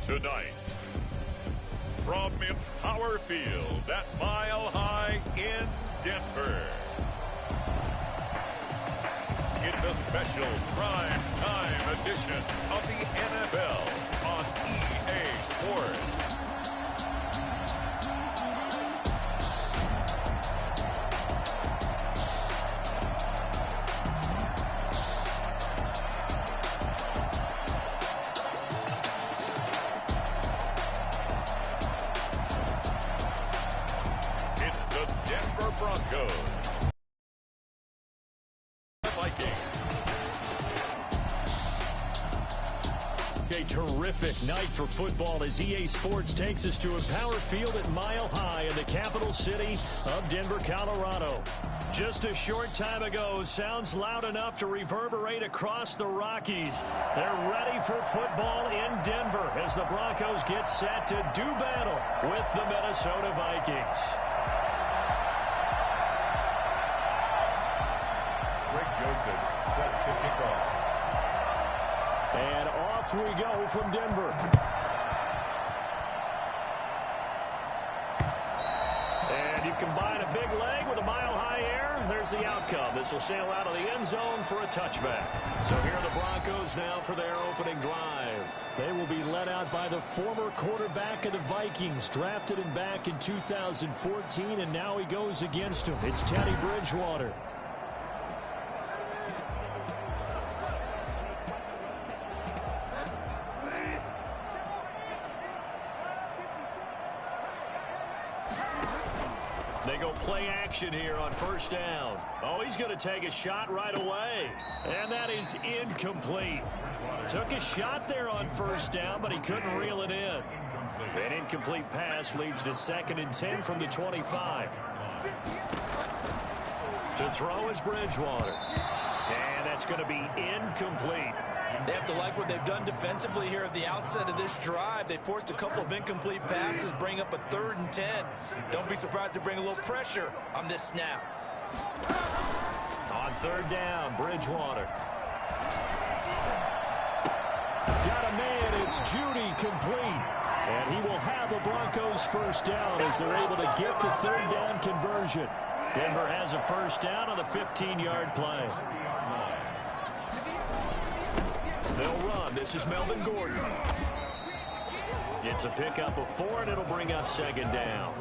Tonight, from Empower Field at Mile High in Denver, it's a special prime time edition of the NFL on EA Sports. It's the Denver Broncos. Vikings. A terrific night for football as EA Sports takes us to Empower Field at Mile High in the capital city of Denver, Colorado. Just a short time ago, sounds loud enough to reverberate across the Rockies. They're ready for football in Denver as the Broncos get set to do battle with the Minnesota Vikings. Joseph set to kick off. And off we go from Denver. And you combine a big leg with a mile-high air, there's the outcome. This will sail out of the end zone for a touchback. So here are the Broncos now for their opening drive. They will be led out by the former quarterback of the Vikings, drafted him back in 2014, and now he goes against him. It's Teddy Bridgewater. They go play action here on first down. Oh, he's going to take a shot right away. And that is incomplete. Took a shot there on first down, but he couldn't reel it in. An incomplete pass leads to 2nd and 10 from the 25. To throw is Bridgewater. And that's going to be incomplete. They have to like what they've done defensively here at the outset of this drive. They forced a couple of incomplete passes, bring up a 3rd and 10. Don't be surprised to bring a little pressure on this snap. On 3rd down, Bridgewater. Got a man, it's Judy, complete. And he will have a Broncos first down as they're able to get the 3rd down conversion. Denver has a first down on the 15-yard play. They'll run. This is Melvin Gordon. It's a pickup of 4, and it'll bring up 2nd down.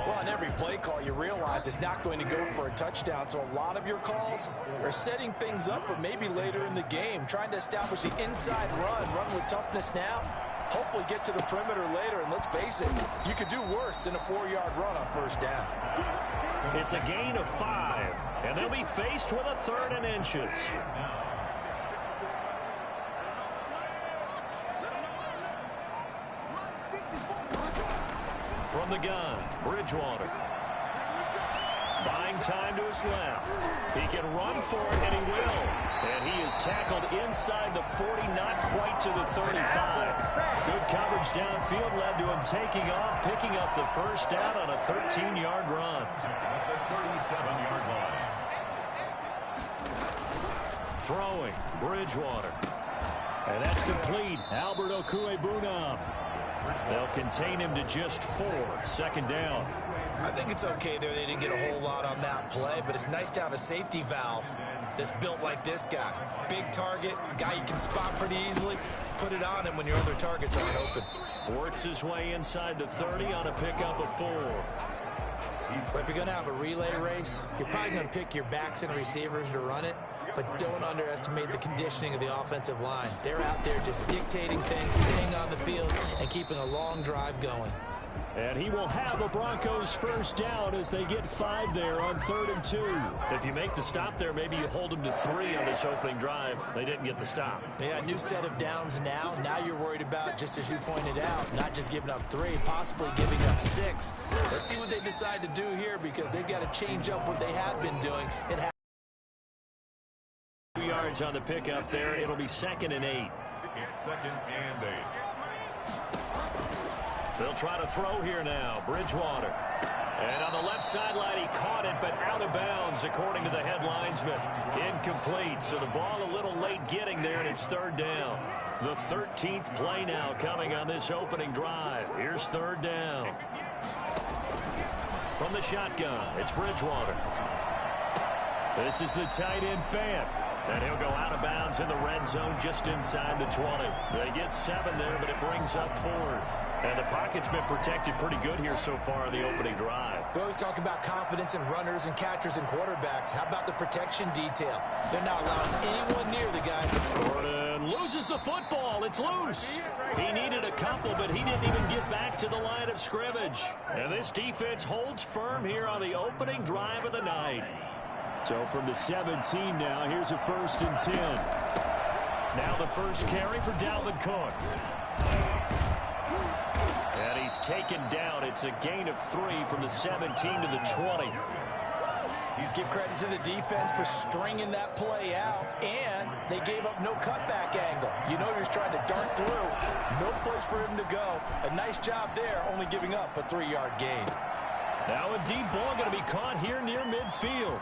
Well, on every play call, you realize it's not going to go for a touchdown, so a lot of your calls are setting things up for maybe later in the game, trying to establish the inside run with toughness now, hopefully get to the perimeter later, and let's face it, you could do worse than a 4-yard run on first down. It's a gain of 5, and they'll be faced with a 3rd and inches. From the gun, Bridgewater. Buying time to his left. He can run for it, and he will. And he is tackled inside the 40, not quite to the 35. Good coverage downfield led to him taking off, picking up the first down on a 13-yard run. At the 37-yard line. Throwing, Bridgewater. And that's complete. Albert Okwuegbunam. They'll contain him to just 4. 2nd down. I think it's okay there. They didn't get a whole lot on that play, but it's nice to have a safety valve that's built like this guy. Big target, guy you can spot pretty easily. Put it on him when your other targets aren't open. Works his way inside the 30 on a pickup of 4. But if you're going to have a relay race, you're probably going to pick your backs and receivers to run it, but don't underestimate the conditioning of the offensive line. They're out there just dictating things, staying on the field, and keeping a long drive going. And he will have a Broncos first down as they get 5 there on 3rd and 2. If you make the stop there, maybe you hold them to 3 on this opening drive. They didn't get the stop. Yeah, new set of downs now. Now you're worried about, just as you pointed out, not just giving up 3, possibly giving up 6. Let's see what they decide to do here because they've got to change up what they have been doing. 2 yards on the pickup there. It'll be 2nd and 8. It's 2nd and 8. They'll try to throw here now. Bridgewater. And on the left sideline, he caught it, but out of bounds, according to the head linesman. Incomplete, so the ball a little late getting there, and it's third down. The 13th play now coming on this opening drive. Here's third down. From the shotgun, it's Bridgewater. This is the tight end Fant. And he'll go out of bounds in the red zone just inside the 20. They get 7 there, but it brings up 4th. And the pocket's been protected pretty good here so far in the opening drive. We always talk about confidence in runners and catchers and quarterbacks. How about the protection detail? They're not allowing anyone near the guy. Gordon loses the football. It's loose. He needed a couple, but he didn't even get back to the line of scrimmage. And this defense holds firm here on the opening drive of the night. So from the 17 now, here's a 1st and 10. Now the first carry for Dalvin Cook. And he's taken down. It's a gain of 3 from the 17 to the 20. You give credit to the defense for stringing that play out, and they gave up no cutback angle. You know you're just trying to dart through. No place for him to go. A nice job there, only giving up a 3-yard gain. Now a deep ball going to be caught here near midfield.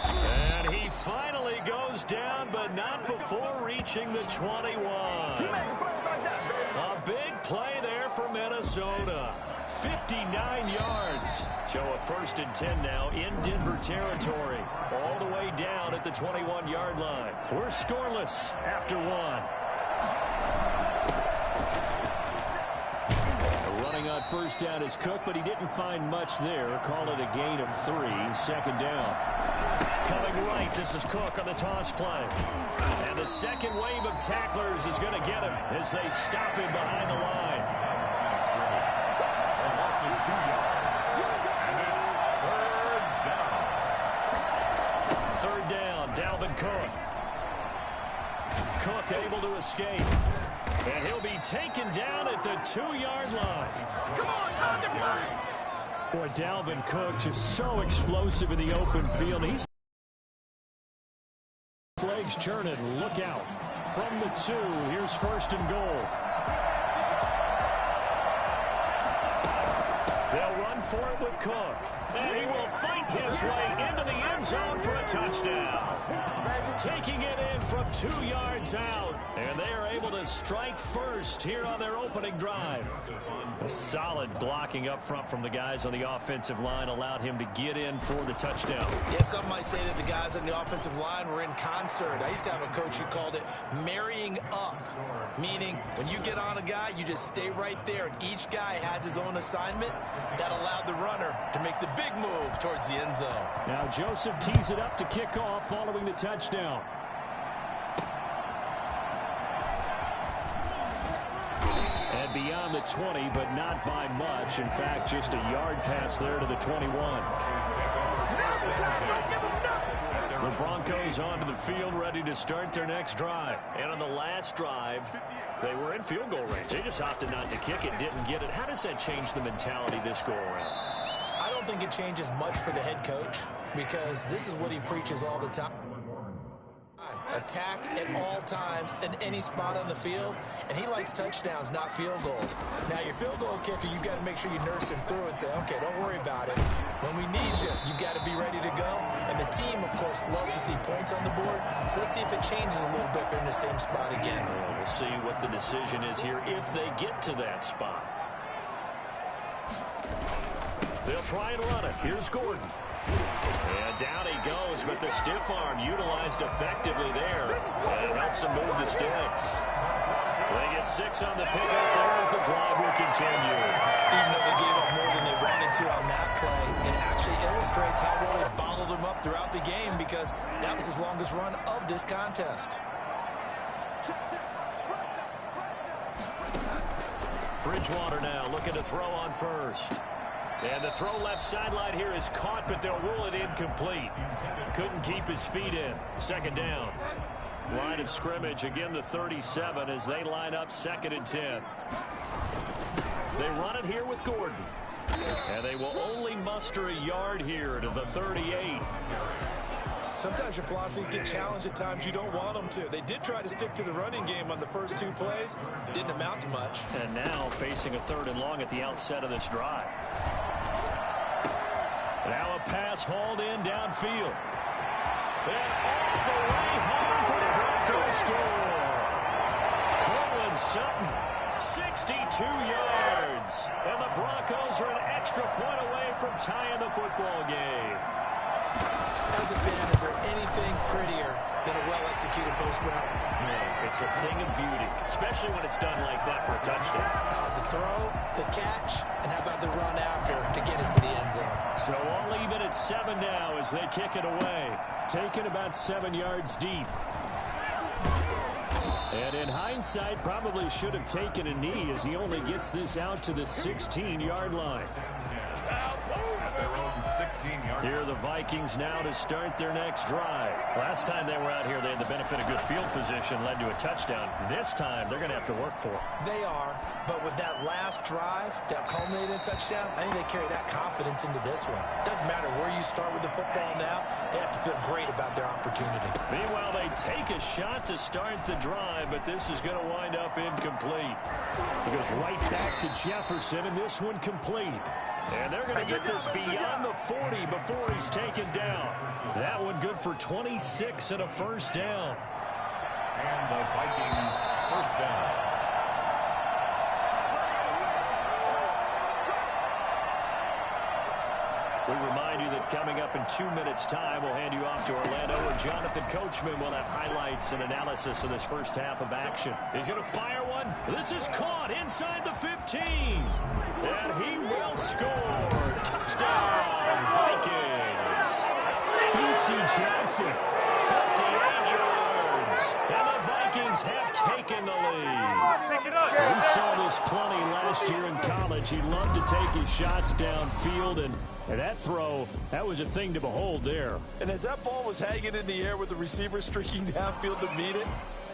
And he finally goes down, but not before reaching the 21. A big play there for Minnesota. 59 yards. So a 1st and 10 now in Denver territory. All the way down at the 21-yard line. We're scoreless after 1. Running on first down is Cook, but he didn't find much there. Call it a gain of 3. 2nd down. Coming right, this is Cook on the toss play. And the second wave of tacklers is going to get him as they stop him behind the line. Third down, Dalvin Cook. Cook able to escape. And he'll be taken down at the 2-yard line. Come on, time to play. Boy, Dalvin Cook just so explosive in the open field. He's legs churning. Look out. From the 2, here's 1st and goal. They'll run for it with Cook. And he will fight his way into the end zone for a touchdown. Taking it in from 2 yards out. And they are able to strike first here on their opening drive. A solid blocking up front from the guys on the offensive line allowed him to get in for the touchdown. Yeah, some might say that the guys on the offensive line were in concert. I used to have a coach who called it marrying up, meaning when you get on a guy, you just stay right there, and each guy has his own assignment. That allowed the runner to make the big move towards the end zone. Now Joseph tees it up to kick off following the touchdown. And beyond the 20, but not by much. In fact, just a yard pass there to the 21. The Broncos onto the field, ready to start their next drive. And on the last drive, they were in field goal range. They just opted not to kick it, didn't get it. How does that change the mentality this go around? I don't think it changes much for the head coach, because this is what he preaches all the time. Attack at all times in any spot on the field, and he likes touchdowns, not field goals. Now, your field goal kicker, you've got to make sure you nurse him through and say, okay, don't worry about it. When we need you, you've got to be ready to go. And the team, of course, loves to see points on the board, so let's see if it changes a little bit if they're in the same spot again. Well, we'll see what the decision is here if they get to that spot. They'll try and run it. Here's Gordon. And down he goes, but the stiff arm utilized effectively there. And it helps him move the sticks. They get 6 on the pickup there as the drive will continue. Even though they gave up more than they wanted to on that play, it actually illustrates how well they bottled them up throughout the game, because that was his longest run of this contest. Bridgewater now looking to throw on first. And the throw left sideline here is caught, but they'll rule it incomplete. Couldn't keep his feet in. 2nd down. Line of scrimmage, again the 37 as they line up 2nd and 10. They run it here with Gordon. And they will only muster a yard here to the 38. Sometimes your philosophies get challenged at times you don't want them to. They did try to stick to the running game on the first 2 plays. Didn't amount to much. And now facing a 3rd and long at the outset of this drive. Now a pass hauled in downfield. And all the way home for the Broncos score. Cortland Sutton, 62 yards. And the Broncos are an extra point away from tying the football game. As a fan, is there anything prettier than a well-executed post route? No, it's a thing of beauty, especially when it's done like that for a touchdown. The throw, the catch, and how about the run after to get it to the end zone? So all even at 7 now as they kick it away. Taken about 7 yards deep. And in hindsight, probably should have taken a knee as he only gets this out to the 16-yard line. Here are the Vikings now to start their next drive. Last time they were out here, they had the benefit of good field position, led to a touchdown. This time, they're going to have to work for it. They are, but with that last drive that culminated in a touchdown, I think they carry that confidence into this one. Doesn't matter where you start with the football now, they have to feel great about their opportunity. Meanwhile, they take a shot to start the drive, but this is going to wind up incomplete. He goes right back to Jefferson, and this one complete. And they're going to get this beyond the 40 before he's taken down. That one good for 26 and a first down. And the Vikings first down. We remind you that coming up in 2 minutes' time, we'll hand you off to Orlando, where Jonathan Coachman will have highlights and analysis of this first half of action. He's going to fire one. This is caught inside the 15. And he will score. Touchdown, Vikings. P.C. Johnson, 58 yards. And the Vikings have taken the lead. We saw this plenty last year in college. He loved to take his shots downfield, and that throw, that was a thing to behold there. And as that ball was hanging in the air with the receiver streaking downfield to meet it,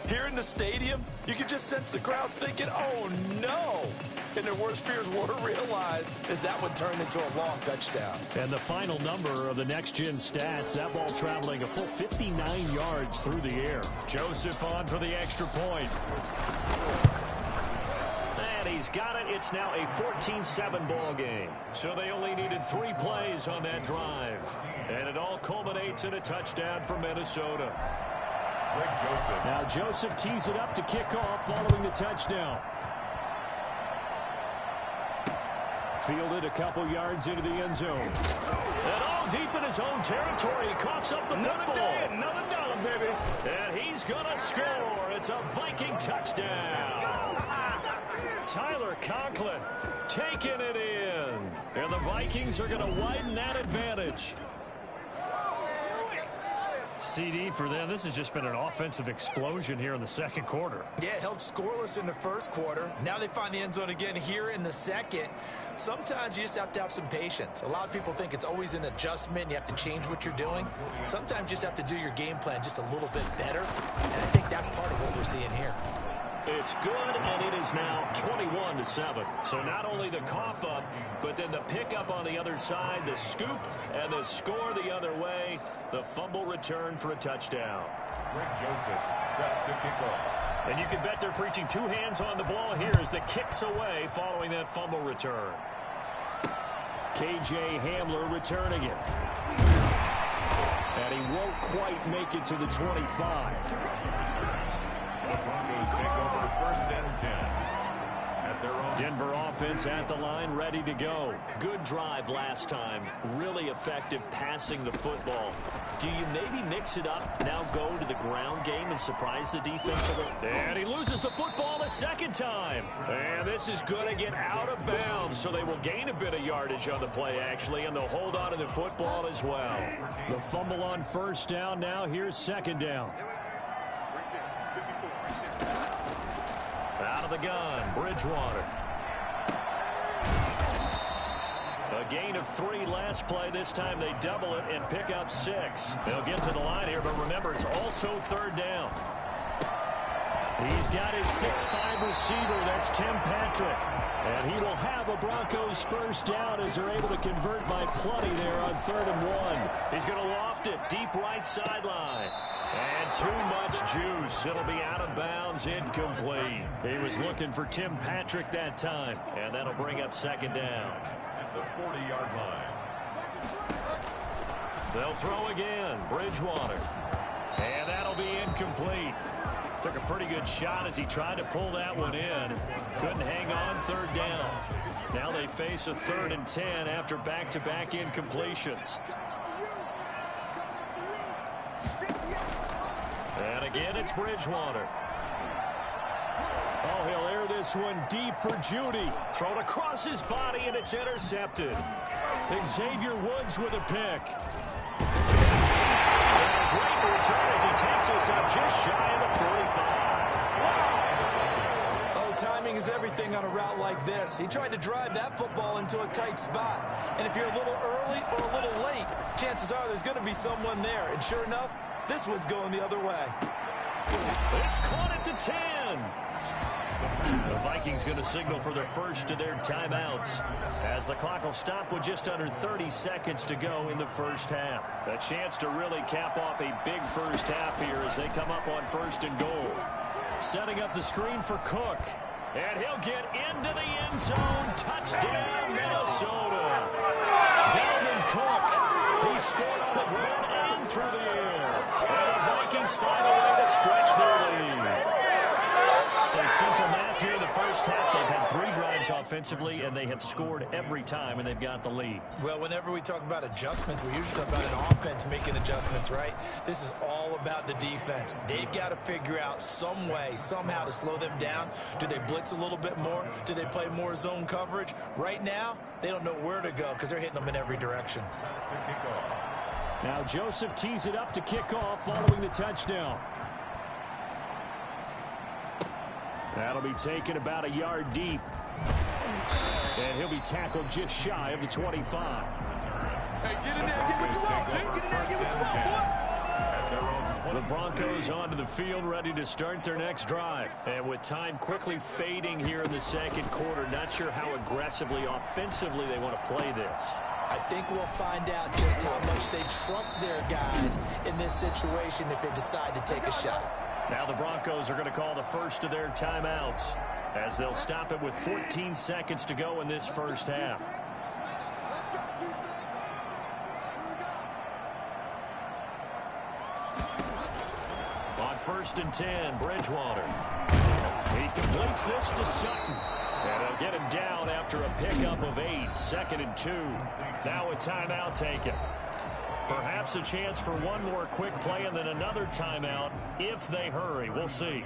here in the stadium, you could just sense the crowd thinking, oh no! And their worst fears were realized as that one turned into a long touchdown. And the final number of the next-gen stats, that ball traveling a full 59 yards through the air. Joseph on for the extra point. And he's got it. It's now a 14-7 ball game. So they only needed 3 plays on that drive. And it all culminates in a touchdown for Minnesota. Now Joseph tees it up to kick off following the touchdown. Fielded a couple yards into the end zone. And all deep in his own territory. He coughs up the football. Another dollar, baby. And he's going to score. It's a Viking touchdown. Tyler Conklin taking it in. And the Vikings are going to widen that advantage. CD for them. This has just been an offensive explosion here in the second quarter. Yeah, held scoreless in the first quarter. Now they find the end zone again here in the second. Sometimes you just have to have some patience. A lot of people think it's always an adjustment. You have to change what you're doing. Sometimes you just have to do your game plan just a little bit better. And I think that's part of what we're seeing here. It's good, and it is now 21-7. So not only the cough up, but then the pickup on the other side, the scoop, and the score the other way. The fumble return for a touchdown. Greg Joseph set to kick off. And you can bet they're preaching 2 hands on the ball here as the kick's away following that fumble return. KJ Hamler returning it. And he won't quite make it to the 25. The Broncos take over first and 10 at their own. Denver offense at the line, ready to go. Good drive last time. Really effective passing the football. Do you maybe mix it up, now go to the ground game and surprise the defense a little? And he loses the football a second time. And this is going to get out of bounds, so they will gain a bit of yardage on the play, actually, and they'll hold on to the football as well. The fumble on first down now. Here's second down. Out of the gun, Bridgewater. A gain of 3 last play. This time they double it and pick up 6. They'll get to the line here, but remember, it's also third down. He's got his 6'5" receiver. That's Tim Patrick. And he will have a Broncos first down as they're able to convert by plenty there on 3rd and 1. He's going to loft it deep right sideline. And too much juice. It'll be out of bounds, incomplete. He was looking for Tim Patrick that time. And that'll bring up second down. At the 40-yard line. They'll throw again. Bridgewater. And that'll be incomplete. Took a pretty good shot as he tried to pull that one in. Couldn't hang on. Third down. Now they face a 3rd and 10 after back-to-back incompletions. And again, it's Bridgewater. Oh, he'll air this one deep for Judy. Thrown across his body, and it's intercepted. Xavier Woods with a pick. And a great return as he takes us up just shy of the 45. Oh, timing is everything on a route like this. He tried to drive that football into a tight spot. And if you're a little early or a little late, chances are there's going to be someone there. And sure enough, this one's going the other way. It's caught at the 10. The Vikings going to signal for the first of their timeouts as the clock will stop with just under 30 seconds to go in the first half. A chance to really cap off a big first half here as they come up on 1st and goal. Setting up the screen for Cook. And he'll get into the end zone. Touchdown, Minnesota. Dalvin Cook. He scored on the ground and through the air. And the Vikings find a way to stretch their lead. So simple math here in the first half. They've had 3 drives offensively, and they have scored every time, and they've got the lead. Well, whenever we talk about adjustments, we usually talk about an offense making adjustments, right? This is all about the defense. They've got to figure out some way, somehow to slow them down. Do they blitz a little bit more? Do they play more zone coverage? Right now, they don't know where to go because they're hitting them in every direction. Now Joseph tees it up to kick off following the touchdown. That'll be taken about a yard deep. And he'll be tackled just shy of the 25. Hey, get in there, get what you want, Jim. Get in there, get what you want, boy. The Broncos onto the field, ready to start their next drive. And with time quickly fading here in the second quarter, not sure how aggressively, offensively they want to play this. I think we'll find out just how much they trust their guys in this situation if they decide to take a shot. Now the Broncos are going to call the first of their timeouts as they'll stop it with 14 seconds to go in this first half. On 1st and 10, Bridgewater. He completes this to Sutton. And they'll get him down after a pickup of 8. 2nd and 2. Now a timeout taken. Perhaps a chance for one more quick play and then another timeout if they hurry. We'll see.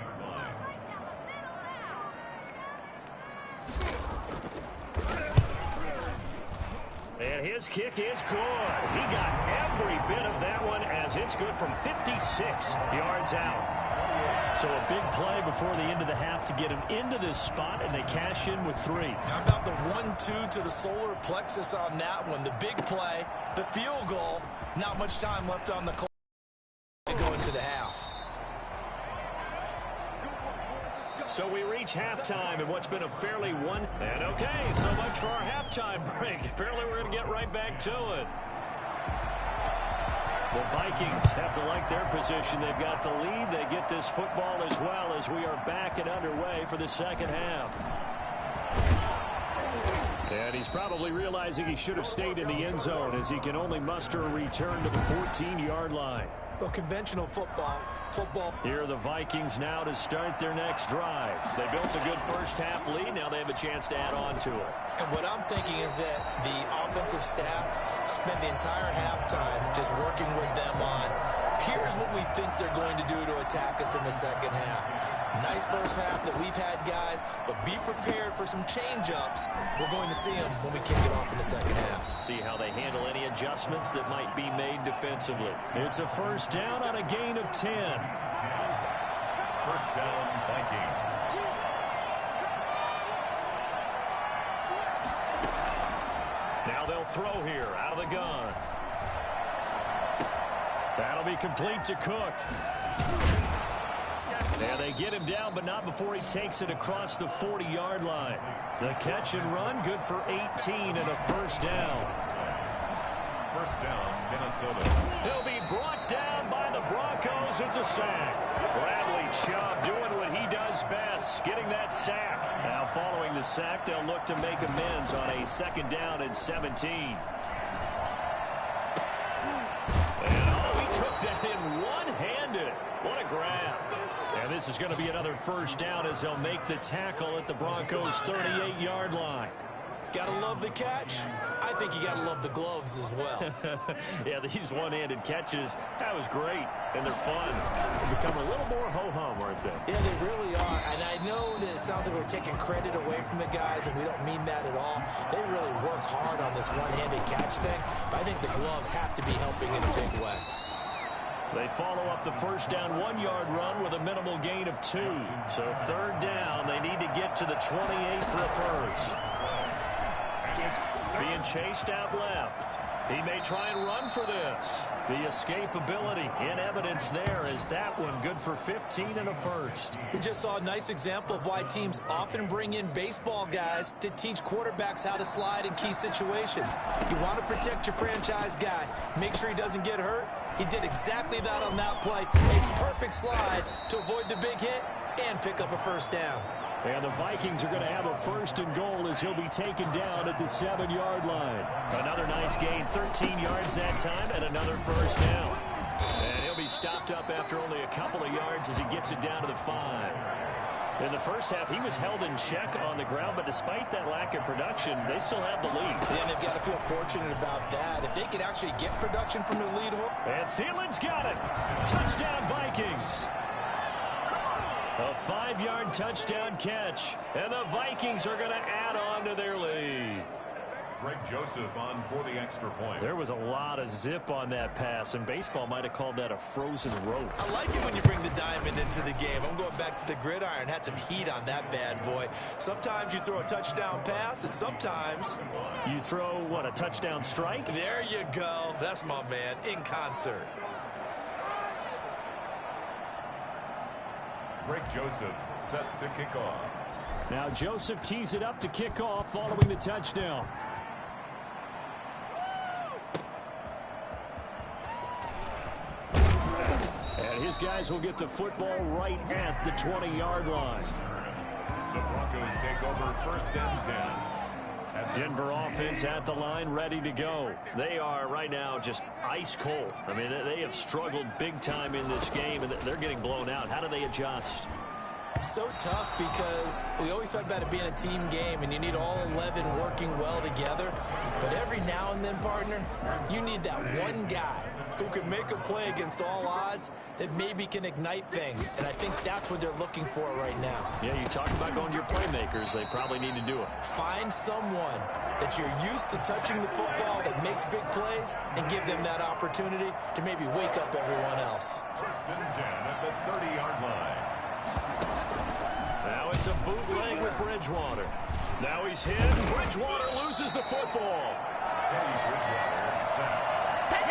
And his kick is good. He got every bit of that one as it's good from 56 yards out. So a big play before the end of the half to get him into this spot, and they cash in with 3. How about the 1-2 to the solar plexus on that one? The big play, the field goal, not much time left on the clock to go into the half. So we reach halftime in what's been a fairly And okay, so much for our halftime break. Apparently we're going to get right back to it. The Vikings have to like their position. They've got the lead. They get this football as well as we are back and underway for the second half. And he's probably realizing he should have stayed in the end zone as he can only muster a return to the 14-yard line. Well, conventional football. Here are the Vikings now to start their next drive. They built a good first half lead. Now they have a chance to add on to it. And what I'm thinking is that the offensive staff spent the entire halftime just working with them on, here's what we think they're going to do to attack us in the second half. Nice first half that we've had, guys, but be prepared for some change-ups. We're going to see them when we kick it off in the second half. See how they handle any adjustments that might be made defensively. It's a first down on a gain of 10. First down, Vikings. Now they'll throw here out of the gun. That'll be complete to Cook. And they get him down, but not before he takes it across the 40-yard line. The catch and run, good for 18 and a first down. First down, Minnesota. He'll be brought down by the Broncos. It's a sack. Bradley Chubb doing what he does best, getting that sack. Now following the sack, they'll look to make amends on a 2nd down and 17. this is going to be another first down as they'll make the tackle at the Broncos' 38-yard line. Gotta love the catch. I think you gotta love the gloves as well. Yeah, these one-handed catches, that was great, and they're fun. They become a little more ho-hum, aren't they? Yeah, they really are, and I know that it sounds like we're taking credit away from the guys, and we don't mean that at all. They really work hard on this one-handed catch thing, but I think the gloves have to be helping in a big way. They follow up the first down 1-yard run with a minimal gain of 2. So third down, they need to get to the 28 for a first. Being chased out left. He may try and run for this. The escapability in evidence there is that one good for 15 and a first. We just saw a nice example of why teams often bring in baseball guys to teach quarterbacks how to slide in key situations. You want to protect your franchise guy. Make sure he doesn't get hurt. He did exactly that on that play. A perfect slide to avoid the big hit and pick up a first down. And the Vikings are going to have a first and goal as he'll be taken down at the 7-yard line. Another nice gain, 13 yards that time, and another first down. And he'll be stopped up after only a couple of yards as he gets it down to the 5. In the first half, he was held in check on the ground, but despite that lack of production, they still have the lead. And they've got to feel fortunate about that. If they could actually get production from their lead. And Thielen's got it. Touchdown, Vikings. A 5-yard touchdown catch, and the Vikings are going to add on to their lead. Greg Joseph on for the extra point. There was a lot of zip on that pass, and baseball might have called that a frozen rope. I like it when you bring the diamond into the game. I'm going back to the gridiron. Had some heat on that bad boy. Sometimes you throw a touchdown pass, and sometimes you throw, what, a touchdown strike? There you go. That's my man, in concert. Greg Joseph set to kick off. Now Joseph tees it up to kick off following the touchdown. And his guys will get the football right at the 20-yard line. The Broncos take over first and 10. Denver offense at the line, ready to go. They are right now just ice cold. I mean, they have struggled big time in this game, and they're getting blown out. How do they adjust? So tough because we always talk about it being a team game, and you need all 11 working well together. But every now and then, partner, you need that one guy who can make a play against all odds that maybe can ignite things. And I think that's what they're looking for right now. Yeah, you talk about going to your playmakers. They probably need to do it. Find someone that you're used to touching the football that makes big plays and give them that opportunity to maybe wake up everyone else. First and 10 at the 30-yard line. Now it's a bootleg with Bridgewater. Now he's hit. Bridgewater loses the football. Teddy Bridgewater sacked.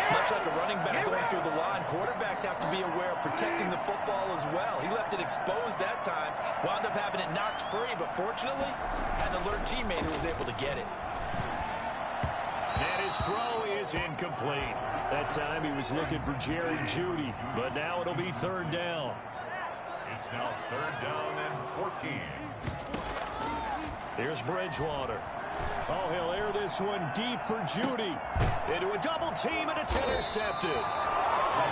Much like a running back going through the line, quarterbacks have to be aware of protecting the football as well. He left it exposed that time, wound up having it knocked free, but fortunately, had an alert teammate who was able to get it. And his throw is incomplete. That time he was looking for Jerry Jeudy, but now it'll be third down. It's now third down and 14. Here's Bridgewater. Oh, he'll air this one deep for Jeudy. Into a double team, and it's intercepted.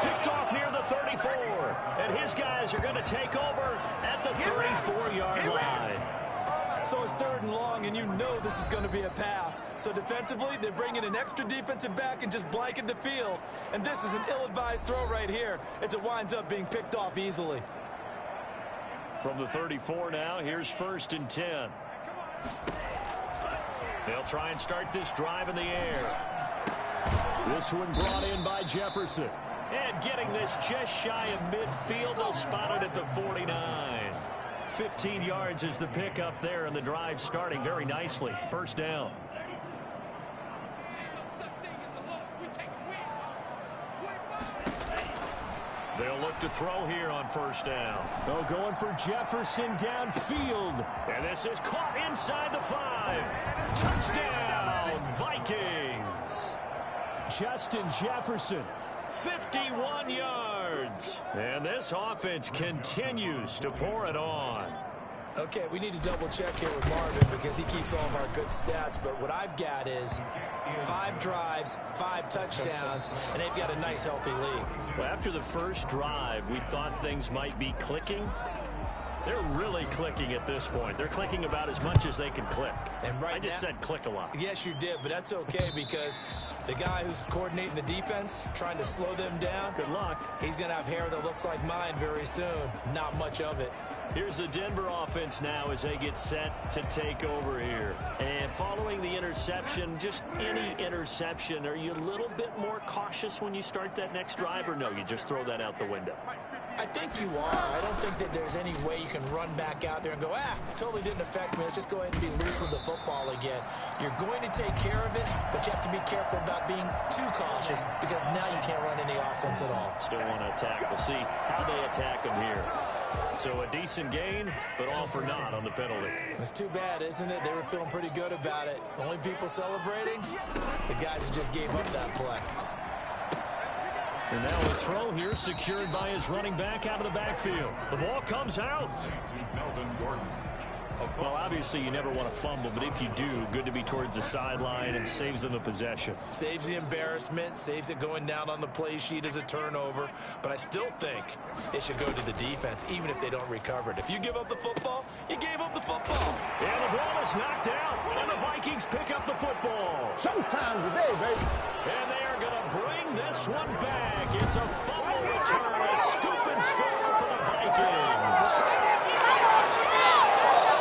Picked off near the 34. And his guys are going to take over at the 34-yard line. So it's third and long, and you know this is going to be a pass. So defensively, they bring in an extra defensive back and just blanket the field. And this is an ill-advised throw right here as it winds up being picked off easily. From the 34 now, here's first and 10. They'll try and start this drive in the air. This one brought in by Jefferson. And getting this just shy of midfield, they'll spot it at the 49. 15 yards is the pickup there, and the drive starting very nicely. First down. They'll look to throw here on first down. Oh, going for Jefferson downfield. And this is caught inside the 5. Touchdown, Vikings. Justin Jefferson, 51 yards. And this offense continues to pour it on. Okay, we need to double check here with Marvin because he keeps all of our good stats. But what I've got is 5 drives, 5 touchdowns, and they've got a nice, healthy lead. Well, after the first drive, we thought things might be clicking. They're really clicking at this point. They're clicking about as much as they can click. And right I just said click a lot. Yes, you did, but that's okay because the guy who's coordinating the defense, trying to slow them down, good luck. He's going to have hair that looks like mine very soon. Not much of it. Here's the Denver offense now as they get set to take over here. And following the interception, just any interception, are you a little bit more cautious when you start that next drive, or no, you just throw that out the window? I think you are. I don't think that there's any way you can run back out there and go, totally didn't affect me. Let's just go ahead and be loose with the football again. You're going to take care of it, but you have to be careful about being too cautious because now you can't run any offense at all. Still want to attack. We'll see how they attack them here. So a decent gain, but all for naught on the penalty. It's too bad, isn't it? They were feeling pretty good about it. The only people celebrating, the guys who just gave up that play. And now a throw here secured by his running back out of the backfield. The ball comes out. Well, obviously you never want to fumble, but if you do, good to be towards the sideline and saves them the possession. Saves the embarrassment, saves it going down on the play sheet as a turnover. But I still think it should go to the defense, even if they don't recover it. If you give up the football, you gave up the football. And the ball is knocked out, and the Vikings pick up the football. Showtime today, baby. And they are going to bring this one back. It's a fumble return, a scoop and score for the Vikings.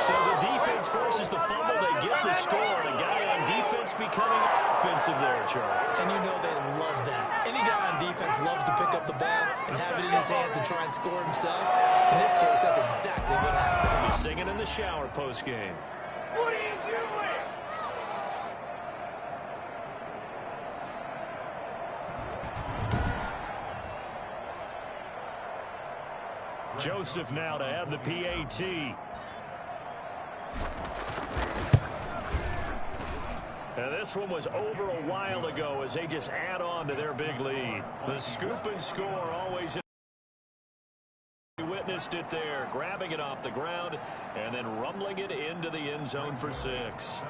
So the defense forces the fumble. They get the score. And a guy on defense becoming offensive there, Charles. And you know they love that. Any guy on defense loves to pick up the ball and have it in his hands and try and score himself. In this case, that's exactly what happened. He's singing in the shower post-game. What are you doing? Joseph now to have the PAT. And this one was over a while ago as they just add on to their big lead. The scoop and score always. You witnessed it there, grabbing it off the ground and then rumbling it into the end zone for 6.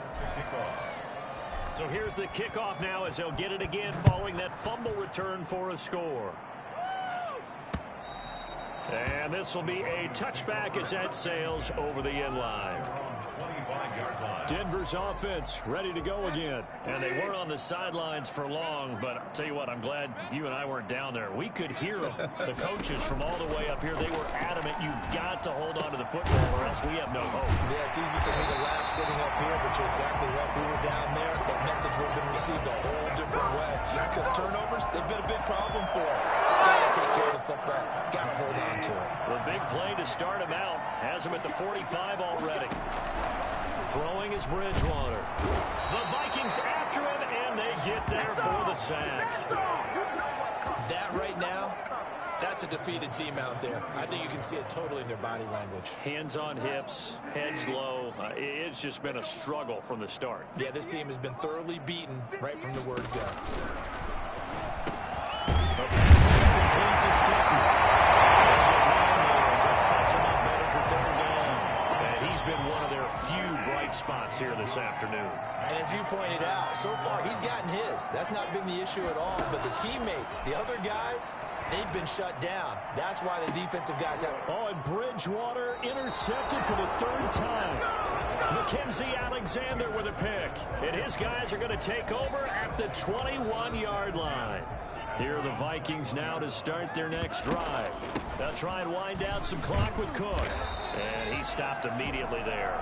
So here's the kickoff now as they'll get it again following that fumble return for a score. And this will be a touchback as that sails over the end line. Denver's offense ready to go again. And they weren't on the sidelines for long, but I'll tell you what, I'm glad you and I weren't down there. We could hear them. The coaches from all the way up here, they were adamant. You've got to hold on to the football or else we have no hope. Yeah, it's easy for me to laugh sitting up here, but you're exactly right. We were down there. That message would have been received a whole different way. Because turnovers, they've been a big problem for them. Got to take care of the football. Got to hold on to it. The big play to start him out has him at the 45 already. Throwing is Bridgewater. The Vikings after him, and they get there for the sack. That right now, that's a defeated team out there. I think you can see it totally in their body language. Hands on hips, heads low. It's just been a struggle from the start. Yeah, this team has been thoroughly beaten right from the word go. Complete to Sutton. That sets him up better for 3rd down. And he's been one of their few bright spots here this afternoon. And as you pointed out, so far he's gotten his. That's not been the issue at all. But the teammates, the other guys, they've been shut down. That's why the defensive guys have... Oh, and Bridgewater intercepted for the 3rd time. Mackenzie Alexander with a pick. And his guys are going to take over at the 21-yard line. Here are the Vikings now to start their next drive. They'll try and wind down some clock with Cook. And he stopped immediately there.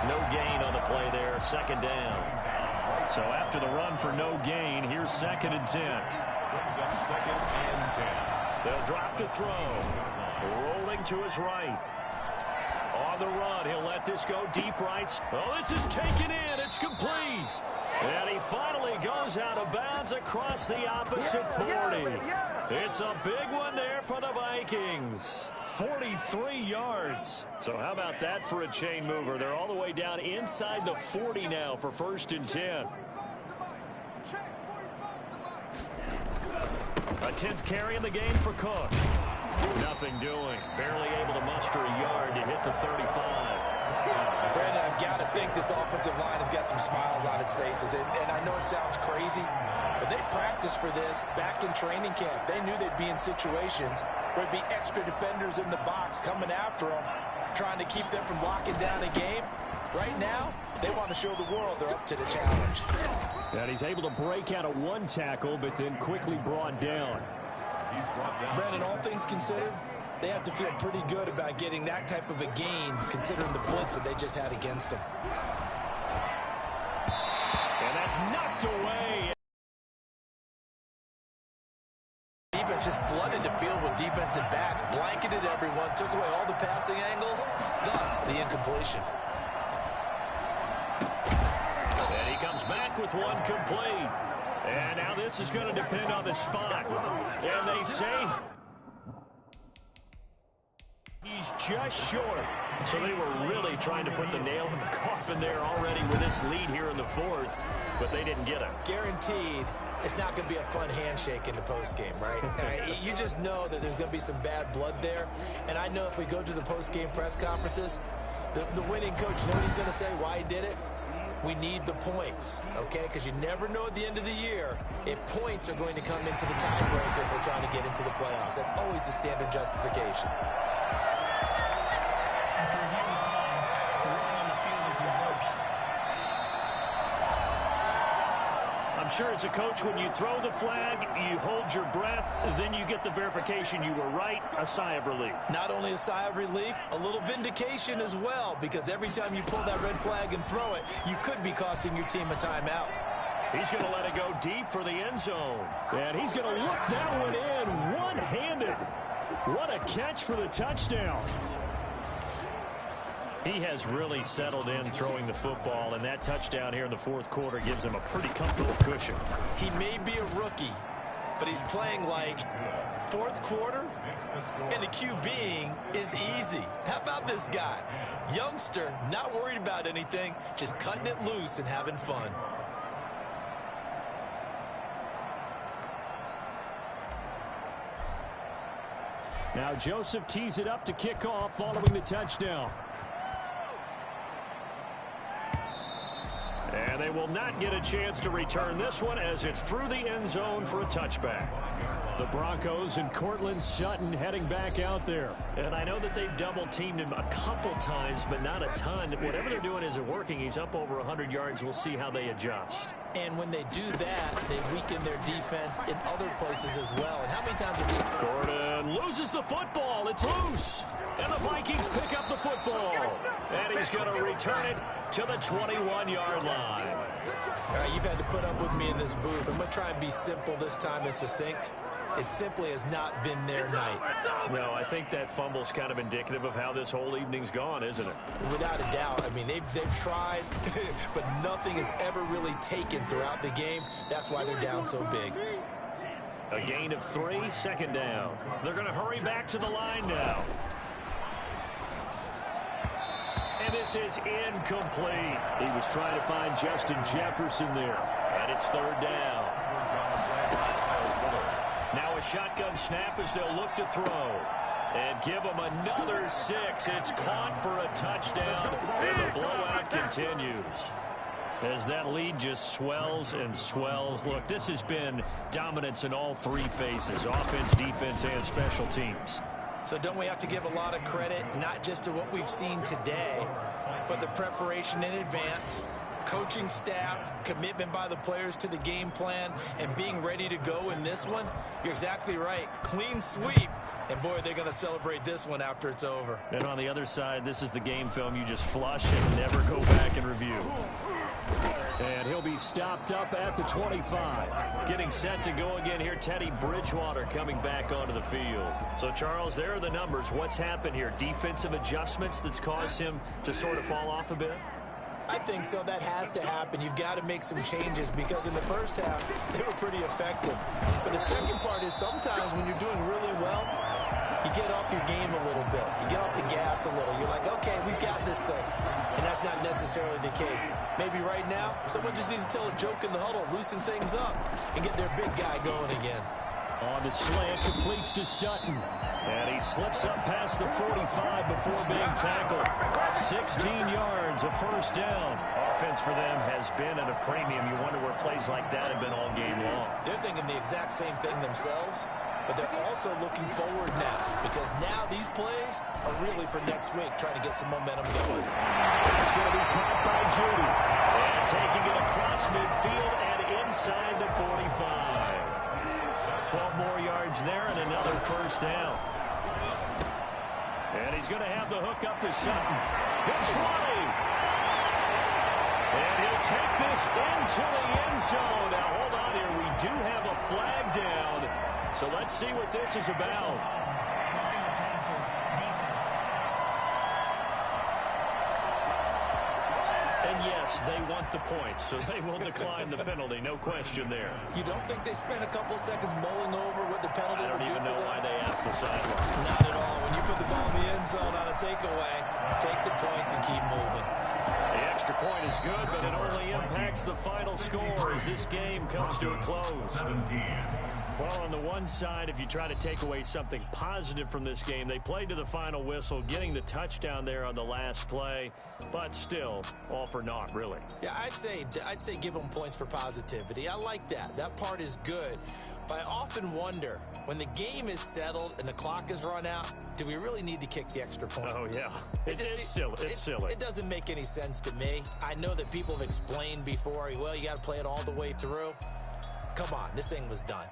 No gain on the play there, 2nd down. So after the run for no gain, here's 2nd and 10. They'll drop the throw. Rolling to his right. On the run, he'll let this go deep right. Oh, this is taken in. It's complete. And he finally goes out of bounds across the opposite 40. It's a big one there for the Vikings. 43 yards. So how about that for a chain mover? They're all the way down inside the 40 now for 1st and 10. A 10th carry in the game for Cook. Nothing doing. Barely able to muster a yard to hit the 35. Brandon, I've got to think this offensive line has got some smiles on its faces. And I know it sounds crazy, but they practiced for this back in training camp. They knew they'd be in situations where there'd be extra defenders in the box coming after them, trying to keep them from locking down a game. Right now, they want to show the world they're up to the challenge. And he's able to break out of one tackle, but then quickly brought down. Brandon, all things considered, they have to feel pretty good about getting that type of a gain, considering the blitz that they just had against them. And that's knocked away. Defense just flooded the field with defensive backs, blanketed everyone, took away all the passing angles, thus the incompletion. And he comes back with one complete. And now this is going to depend on the spot. And they say he's just short. So they were really trying to put the nail in the coffin there already with this lead here in the fourth, but they didn't get it. Guaranteed it's not going to be a fun handshake in the postgame, right? You just know that there's going to be some bad blood there. And I know if we go to the postgame press conferences, the winning coach, you know what he's going to say, why he did it? We need the points, okay? Because you never know at the end of the year if points are going to come into the tiebreaker if we're trying to get into the playoffs. That's always the standard justification. After reviewing the call, the ruling on the field is reversed. I'm sure as a coach, when you throw the flag, you hold your breath, then you get the verification you were right, a sigh of relief. Not only a sigh of relief, a little vindication as well, because every time you pull that red flag and throw it, you could be costing your team a timeout. He's going to let it go deep for the end zone. And he's going to look that one in one-handed. What a catch for the touchdown. He has really settled in throwing the football, and that touchdown here in the fourth quarter gives him a pretty comfortable cushion. He may be a rookie, but he's playing like fourth quarter, and the QBing is easy. How about this guy? Youngster, not worried about anything, just cutting it loose and having fun. Now Joseph tees it up to kick off following the touchdown. And they will not get a chance to return this one as it's through the end zone for a touchback. The Broncos and Cortland Sutton heading back out there. And I know that they've double-teamed him a couple times, but not a ton. Whatever they're doing isn't working. He's up over 100 yards. We'll see how they adjust. And when they do that, they weaken their defense in other places as well. And how many times have we... Gordon loses the football. It's loose. And the Vikings pick up the football. And he's going to return it to the 21-yard line. All right, you've had to put up with me in this booth. I'm going to try and be simple this time and succinct. It simply has not been their night. No, I think that fumble's kind of indicative of how this whole evening's gone, isn't it? Without a doubt. I mean, they've tried, but nothing is ever really taken throughout the game. That's why they're down so big. A gain of 3, second down. They're going to hurry back to the line now. And this is incomplete. He was trying to find Justin Jefferson there. And it's third down. Now a shotgun snap as they'll look to throw. And give them another 6. It's caught for a touchdown. And the blowout continues. As that lead just swells and swells. Look, this has been dominance in all three phases. Offense, defense, and special teams. So don't we have to give a lot of credit, not just to what we've seen today, but the preparation in advance, coaching staff, commitment by the players to the game plan, and being ready to go in this one? You're exactly right. Clean sweep. And, boy, they're going to celebrate this one after it's over. And on the other side, this is the game film you just flush and never go back and review. And he'll be stopped up at the 25. Getting set to go again here, Teddy Bridgewater coming back onto the field. So, Charles, there are the numbers. What's happened here? Defensive adjustments that's caused him to sort of fall off a bit? I think so. That has to happen. You've got to make some changes because in the first half, they were pretty effective. But the second part is sometimes when you're doing really well, you get off your game a little bit. You get off the gas a little. You're like, okay, we've got this thing. And that's not necessarily the case. Maybe right now, someone just needs to tell a joke in the huddle, loosen things up, and get their big guy going again. On the slant, completes to Sutton. And he slips up past the 45 before being tackled. 16 yards, a first down. Offense for them has been at a premium. You wonder where plays like that have been all game long. They're thinking the exact same thing themselves, but they're also looking forward now, because now these plays are really for next week, trying to get some momentum going. It's going to be caught by Judy. And taking it across midfield and inside the 45. 12 more yards there and another first down. And he's going to have the hook up to Sutton. It's running. And he'll take this into the end zone. Now, hold on here. We do have a flag down. So let's see what this is about. And yes, they want the points, so they will decline the penalty. No question there. You don't think they spent a couple seconds mulling over what the penalty would do for them? I don't even know why they asked the sideline. Not at all. When you put the ball in the end zone on a takeaway, take the points and keep moving. The extra point is good, but it only impacts the final score as this game comes to a close. 17. Well, on the one side, if you try to take away something positive from this game, they played to the final whistle, getting the touchdown there on the last play, but still, all for naught, really. Yeah, I'd say give them points for positivity. I like that. That part is good. But I often wonder, when the game is settled and the clock is run out, do we really need to kick the extra point? Oh, yeah. It's silly. It's silly. It doesn't make any sense to me. I know that people have explained before, well, you got to play it all the way through. Come on, this thing was done.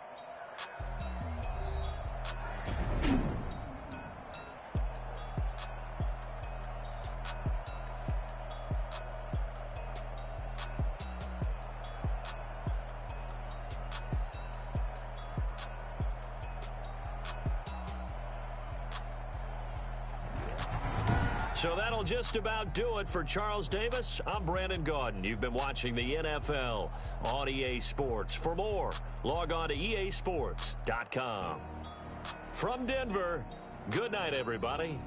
So that'll just about do it for Charles Davis. I'm Brandon Gaudin. You've been watching the NFL on EA Sports. For more, log on to easports.com. From Denver, good night, everybody.